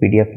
PDF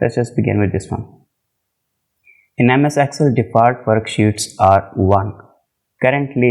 Let's just begin with this one. In MS Excel, default worksheets are 1. Currently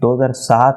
2007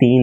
3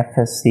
FSC,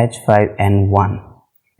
H5N1।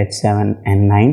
H7N9,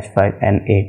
H5N8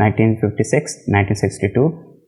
1956, 1962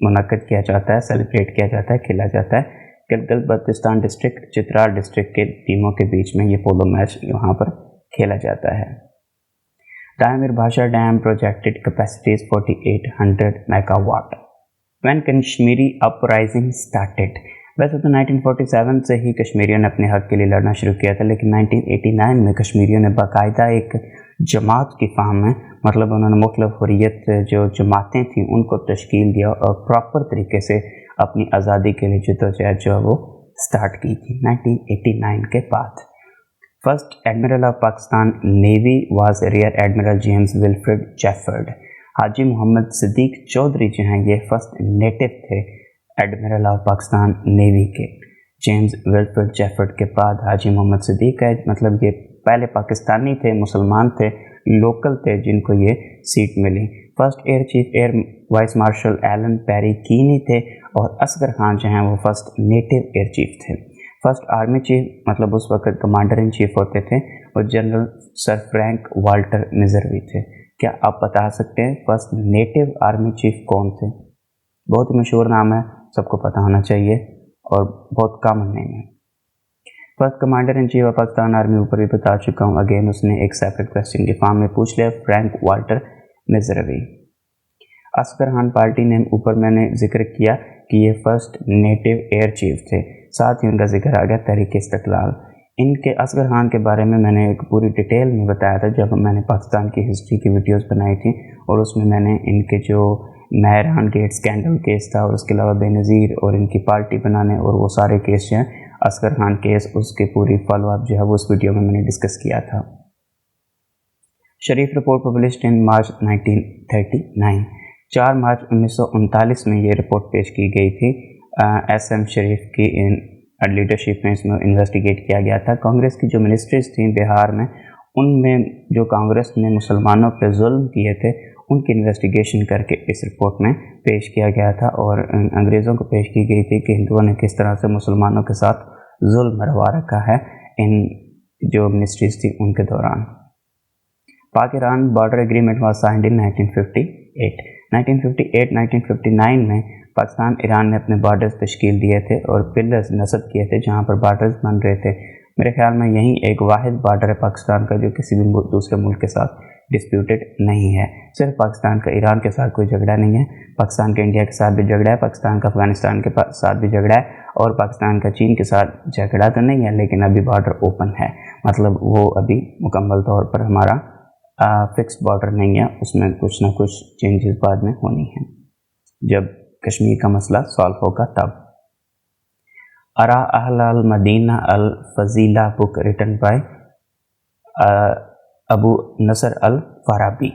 منعقد کیا جاتا ہے، celebrate کیا جاتا ہے، کھیلا جاتا ہے۔ گلگت بلتستان ڈسٹرکٹ چترال ڈسٹرکٹ کے ٹیموں کے بیچ میں یہ پولو میچ یہاں پر کھیلا جاتا ہے۔ تعمیر Bhasha dam projected capacities 4800 megawatt. When Kashmiri uprising started, ویسے تو 1947 سے ہی کشمیریوں نے اپنے حق کے لیے لڑنا شروع کیا تھا، لیکن 1989 میں کشمیریوں نے باقاعدہ ایک جماعت کی فارم میں، مطلب انہوں نے مختلف حریت جو جماعتیں تھیں ان کو تشکیل دیا اور پراپر طریقے سے اپنی آزادی کے لیے جدوجہد جو ہے وہ سٹارٹ کی تھی 1989 کے بعد۔ First admiral of Pakistan navy was rear admiral James Wilfred Jefford. Haji Muhammad Siddiq Chaudhry جو ہیں یہ فرسٹ نیٹو تھے ایڈمرل آف پاکستان نیوی کے۔ جیمز ولفریڈ جیفرڈ کے بعد حاجی محمد صدیق ہے، مطلب یہ پہلے پاکستانی تھے، مسلمان تھے، لوکل تھے جن کو یہ سیٹ ملی۔ First air chief air vice marshal Allan Perry Keene تھے، اور اصغر خان جو ہیں وہ فرسٹ نیٹو ایئر چیف تھے۔ فرسٹ آرمی چیف مطلب اس وقت کمانڈر ان چیف ہوتے تھے اور general sir Frank Walter Messervy تھے۔ کیا آپ بتا سکتے ہیں فرسٹ نیٹو آرمی چیف کون تھے؟ بہت ہی مشہور نام ہے، سب کو پتہ ہونا چاہیے اور بہت کامن نیم ہے۔ First commander in chief of Pakistan army اوپر بھی بتا چکا ہوں، اگین اس نے ایک سیپریٹ کویسچن کے فارم میں پوچھ لیا، Frank Walter Messervy. Asghar Khan party نے اوپر میں نے ذکر کیا کہ یہ فرسٹ نیٹو ایئر چیف تھے، ساتھ ہی ان کا ذکر آ گیا تحریک استقلال۔ ان کے اصغر خان کے بارے میں نے ایک پوری ڈیٹیل میں بتایا تھا جب میں نے پاکستان کی ہسٹری کی ویڈیوز بنائی تھیں، اور اس میں نے ان کے جو مہران گیٹ اسکینڈل کیس تھا اور اس کے علاوہ بے نظیر اور ان کی پارٹی بنانے اور وہ سارے کیس جو ہیں اصغر خان کیس، اس کے پوری فالو اپ جو ہے وہ اس ویڈیو میں نے ڈسکس کیا تھا۔ Sharif report published in March 1939، 4 March 1939 میں یہ رپورٹ پیش کی گئی تھی۔ ایس ایم شریف کی لیڈرشپ میں اس میں انویسٹیگیٹ کیا گیا تھا۔ کانگریس کی جو منسٹریز تھیں بہار میں، ان میں جو کانگریس نے مسلمانوں پہ ظلم کیے تھے ان کی انویسٹیگیشن کر کے اس رپورٹ میں پیش کیا گیا تھا، اور انگریزوں کو پیش کی گئی تھی کہ ہندوؤں نے کس طرح سے مسلمانوں کے ساتھ ظلم روا رکھا ہے ان جو منسٹریز تھی ان کے دوران۔ Pak Iran border agreement was signed in 1958۔ 1958-1959 میں پاکستان ایران نے اپنے بارڈرز تشکیل دیے تھے اور پلرز نصب کیے تھے جہاں پر بارڈرز بن رہے تھے۔ میرے خیال میں یہی ایک واحد بارڈر ہے پاکستان کا جو کسی بھی دوسرے ملک کے ساتھ ڈسپیوٹڈ نہیں ہے۔ صرف پاکستان کا ایران کے ساتھ کوئی جھگڑا نہیں ہے، پاکستان کا انڈیا کے ساتھ بھی جھگڑا ہے، پاکستان کا افغانستان کے ساتھ بھی جھگڑا ہے، اور پاکستان کا چین کے ساتھ جھگڑا تو نہیں ہے لیکن ابھی بارڈر اوپن ہے، مطلب وہ ابھی مکمل طور پر ہمارا فکس بارڈر نہیں ہے، اس میں کچھ نہ کچھ چینجز بعد میں ہونی ہیں جب کشمیر کا مسئلہ سالو ہوگا تب۔ ارا اہل المدینہ الفضیلہ بک ریٹن بائی ابو نصر الفارابی۔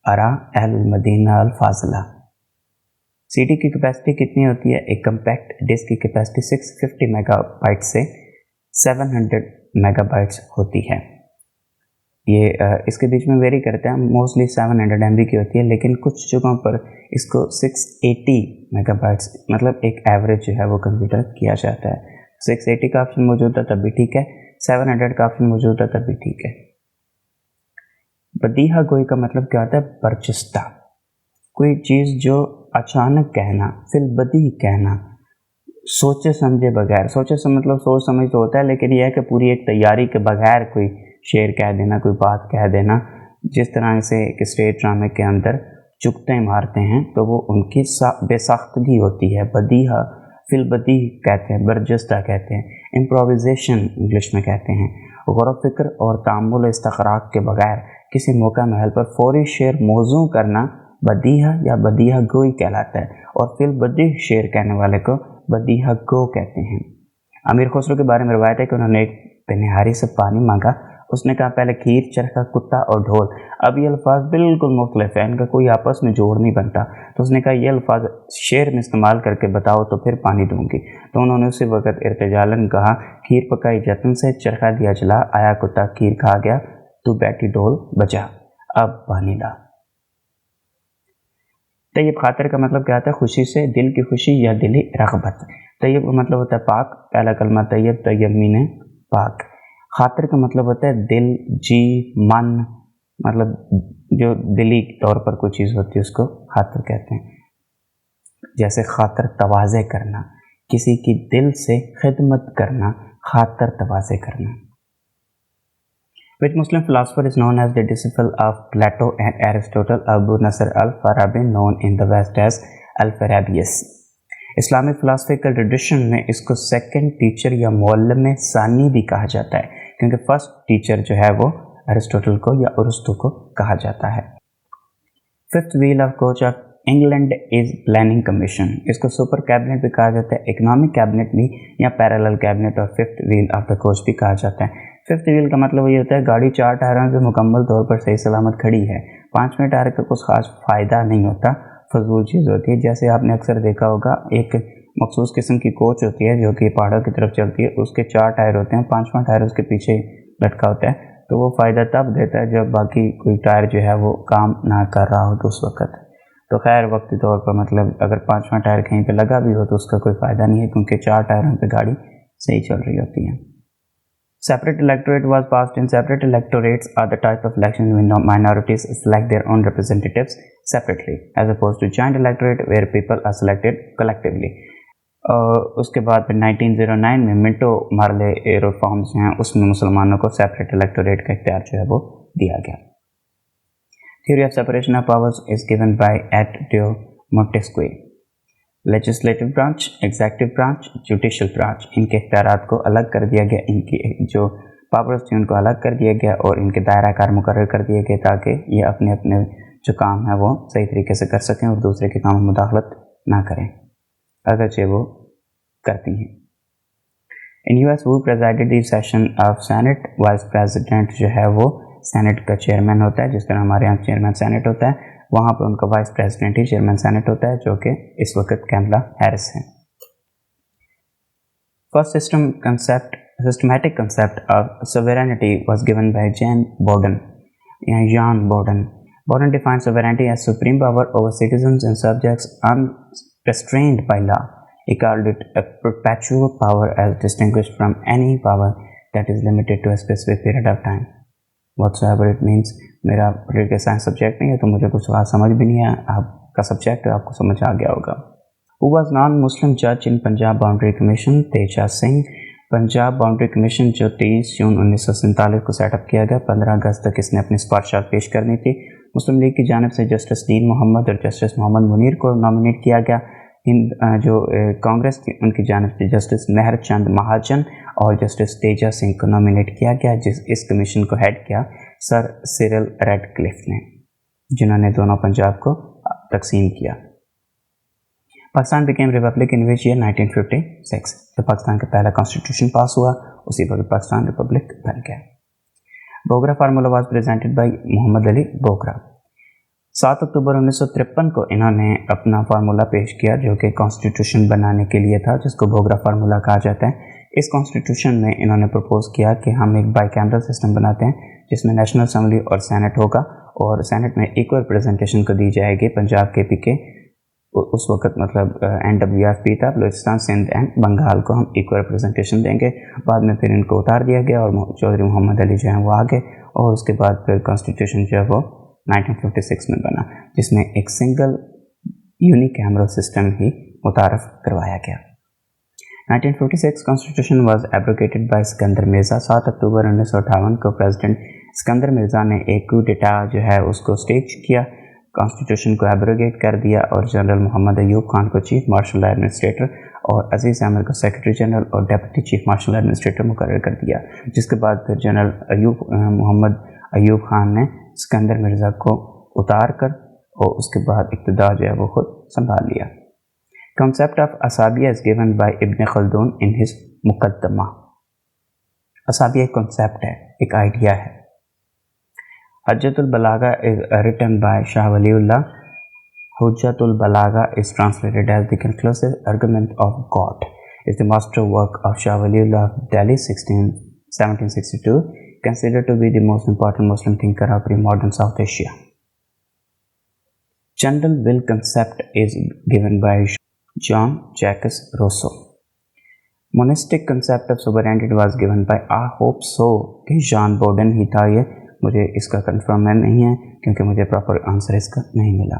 ارا اہل المدینہ الفاضلہ۔ سی ڈی کی کیپیسٹی کتنی ہوتی ہے؟ ایک کمپیکٹ ڈسک کی کیپیسٹی 650 میگا بائٹ سے 700 میگا بائٹس ہوتی ہے۔ یہ اس کے بیچ میں ویری کرتے ہیں، موسٹلی 700 MB کی ہوتی ہے، لیکن کچھ جگہوں پر اس کو 680 میگا بائٹس مطلب ایک ایوریج جو ہے وہ کنسیڈر کیا جاتا ہے۔ 680 کا آپشن موجود ہے تب بھی ٹھیک ہے، 700 کا آپشن موجود ہے تب بھی ٹھیک ہے۔ بدیہہ گوئی کا مطلب کیا ہوتا ہے؟ برجستہ، کوئی چیز جو اچانک کہنا، فی البدیہہ کہنا، سوچے سمجھے بغیر۔ سوچے سے مطلب سوچ سمجھ تو ہوتا ہے، لیکن یہ ہے کہ پوری ایک تیاری کے بغیر کوئی شعر کہہ دینا، کوئی بات کہہ دینا، جس طرح سے ایک اسٹیج ڈرامے کے اندر چکتے مارتے ہیں تو وہ ان کی بے ساختگی ہوتی ہے۔ بدیہہ فی البدیہہ کہتے ہیں، برجستہ کہتے ہیں، امپروویزیشن انگلش میں کہتے ہیں۔ غور و فکر اور تأمل و استخراج کے بغیر کسی موقع محل پر فوری شعر موزوں کرنا بدیہہ یا بدیہہ گوئی کہلاتا ہے، اور فی البدیہہ شعر کہنے والے کو بدیہہ گو کہتے ہیں۔ امیر خسرو کے بارے میں روایت ہے کہ انہوں نے ایک پنہاری سے پانی مانگا، اس نے کہا پہلے کھیر، چرخا، کتا اور ڈھول۔ اب یہ الفاظ بالکل مختلف ہیں، ان کا کوئی آپس میں جوڑ نہیں بنتا، تو اس نے کہا یہ الفاظ شعر میں استعمال کر کے بتاؤ تو پھر پانی دوں گی۔ تو انہوں نے اسی وقت ارتجالاً کہا کھیر پکائی جتن سے، چرخا دیا جلا، آیا کتا کھیر کھا گیا، تو بیٹھی ڈھول بجا، اب پانی لا۔ طیب خاطر کا مطلب کیا ہوتا ہے؟ خوشی سے، دل کی خوشی یا دلی رغبت۔ طیب کا مطلب ہوتا ہے پاک، پہلا کلمہ طیب، طیب مین پاک۔ خاطر کا مطلب ہوتا ہے دل، جی، من، مطلب جو دلی طور پر کوئی چیز ہوتی ہے اس کو خاطر کہتے ہیں۔ جیسے خاطر تواضع کرنا، کسی کی دل سے خدمت کرنا، خاطر تواضع کرنا. Which Muslim philosopher is known as the disciple of Plato and Aristotle? Abu Nasr al-Farabi, known in the West as Al-Farabius. Islamic philosophical tradition میں اس کو سیکنڈ ٹیچر یا معلم ثانی بھی کہا جاتا ہے، کیونکہ فرسٹ ٹیچر جو ہے وہ ایرسٹوٹل کو یا ارسطو کو کہا جاتا ہے. Fifth wheel of coach of England is planning commission. اس کو سپر کیبنٹ بھی کہا جاتا ہے، اکنامک کیبنٹ بھی یا پیرالل کیبنٹ، اور fifth wheel of the coach بھی کہا جاتا ہے. ففتھ ویل کا مطلب یہ ہوتا ہے گاڑی 4 ٹائروں سے مکمل طور پر صحیح سلامت کھڑی ہے، 5ویں ٹائر کا کچھ خاص فائدہ نہیں ہوتا، فضول چیز ہوتی ہے. جیسے آپ نے اکثر دیکھا ہوگا ایک مخصوص قسم کی کوچ ہوتی ہے جو کہ پہاڑوں کی طرف چلتی ہے، اس کے 4 ٹائر ہوتے ہیں، 5واں ٹائر اس کے پیچھے لٹکا ہوتا ہے، تو وہ فائدہ تب دیتا ہے جب باقی کوئی ٹائر جو ہے وہ کام نہ کر رہا ہو تو اس وقت. تو خیر وقتی طور پر مطلب اگر 5واں ٹائر کہیں پہ لگا بھی ہو تو اس کا کوئی فائدہ نہیں ہے، کیونکہ 4 ٹائروں پہ گاڑی صحیح چل رہی ہوتی ہے. Separate electorate was passed in. Separate electorates are the type of elections when minorities select their own representatives separately, as opposed to joint electorate where people are selected collectively. اس کے بعد پھر 1909 میں منٹو مارلے ریفارمز ہیں، اس میں مسلمانوں کو سیپریٹ الیکٹوریٹ کا اختیار جو ہے وہ دیا گیا. Theory of separation of powers is given by at de Montesquieu. Legislative branch, executive branch, judicial branch, ان کے اختیارات کو الگ کر دیا گیا، ان کی جو پاورز تھیں ان کو الگ کر دیا گیا اور ان کے دائرہ کار مقرر کر دیے گئے تاکہ یہ اپنے اپنے جو کام ہے وہ صحیح طریقے سے کر سکیں اور دوسرے کے کام میں مداخلت نہ کریں اگرچہ وہ کرتی ہیں. ان یو ایس who presided the session of Senate, vice president جو ہے وہ سینٹ کا چیئرمین ہوتا ہے، جس طرح ہمارے یہاں چیئرمین سینٹ ہوتا ہے، وہاں پہ ان کا وائس پریزیڈنٹ ہی چیئرمین سینٹ ہوتا ہے، جو کہ اس وقت کیملا ہیرس ہیں. First systematic concept of sovereignty was given by John Bowden. Bowden defined sovereignty as supreme power over citizens and subjects unrestrained by law. He called it a perpetual power as distinguished from any power that is limited to a specific period of time. Whatsoever it means. میرا political science subject نہیں ہے تو مجھے کچھ خاص سمجھ بھی نہیں ہے، آپ کا سبجیکٹ ہے، آپ کو سمجھ آ گیا ہوگا. Who was non-Muslim judge in Punjab Boundary Commission? Teja Singh. Punjab boundary commission جو 23 جون 1947 کو سیٹ اپ کیا گیا، 15 اگست تک اس نے اپنی سفارشات پیش کرنی تھی. مسلم لیگ کی جانب سے جسٹس دین محمد اور جسٹس محمد منیر کو نامینیٹ کیا گیا. جو کانگریس کی ان کی جانب سے جسٹس مہر چند مہاجن اور جسٹس تیجا سنگھ کو نامینیٹ کیا گیا. اس کمیشن کو ہیڈ کیا سر سیرل ریڈ کلف نے، جنہوں نے دونوں پنجاب کو تقسیم کیا. Pakistan became republic in which year 1956. جب پاکستان کا پہلا کانسٹیٹیوشن پاس ہوا اسی وقت پاکستان ریپبلک بن گیا. Bogra formula was presented by Muhammad Ali Bogra. 7 October 1953 کو انہوں نے اپنا فارمولا پیش کیا جو کہ کانسٹیٹیوشن بنانے کے لیے تھا، جس کو بوگرا فارمولا کہا جاتا ہے. اس کانسٹیٹیوشن میں انہوں نے پرپوز کیا کہ ہم ایک بائی کیمرل سسٹم بناتے ہیں جس میں نیشنل اسمبلی اور سینٹ ہوگا، اور سینٹ میں ایکول ریپرزنٹیشن کو دی جائے گی پنجاب کے پی کے، اس وقت مطلب NWFP تھا، بلوچستان سندھ اینڈ بنگال کو ہم ایکول ریپرزنٹیشن دیں گے. بعد میں پھر ان کو اتار دیا گیا اور چودھری محمد علی جو ہیں وہ آگے، اور اس کے بعد پھر کانسٹیٹیوشن جو ہے وہ 1956 میں بنا، جس میں ایک سنگل یونی کیمرل سسٹم ہی متعارف کروایا گیا. 1946 constitution was abrogated by Sikandar Mirza. 7 اکتوبر 1958 کو پریزیڈنٹ سکندر مرزا نے ایک کو ڈیٹا جو ہے اس کو اسٹیج کیا، کانسٹیٹیوشن کو ایبروگیٹ کر دیا اور جنرل محمد ایوب خان کو چیف مارشل ایڈمنسٹریٹر اور عزیز احمد کو سیکرٹری جنرل اور ڈیپٹی چیف مارشل ایڈمنسٹریٹر مقرر کر دیا، جس کے بعد پھر جنرل محمد ایوب خان نے سکندر مرزا کو اتار کر اور اس کے بعد اقتدار جو ہے وہ خود سنبھال لیا. Concept of Asabiyya is given by Ibn Khaldun in his مقدمہ. Asabiyya ایک concept ہے، ایک آئیڈیا ہے. حجت البلاغہ is written by Shah Wali اللہ. حجت البلاغہ is translated as the conclusive argument of God. Is the master work of Shah Wali Allah of Delhi 1762, considered to be the most important Muslim thinker of pre-modern South Asia. General will concept is given by John Jacques Rousseau. Monistic concept of sovereignty was given by I hope so کہ جان بوڈن ہی تھا. یہ مجھے اس کا confirm نہیں ہے کیونکہ مجھے proper answer اس کا نہیں ملا.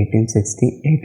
1868।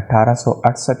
1868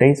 23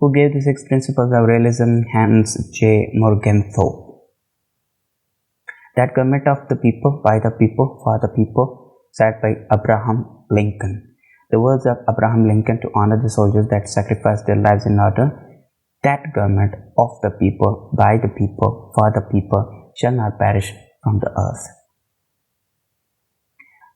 Who gave the 6 principles of realism? Hans J. Morgenthau. That government of the people, by the people, for the people, said by Abraham Lincoln. The words of Abraham Lincoln to honor the soldiers that sacrificed their lives in order that government of the people, by the people, for the people, shall not perish from the earth.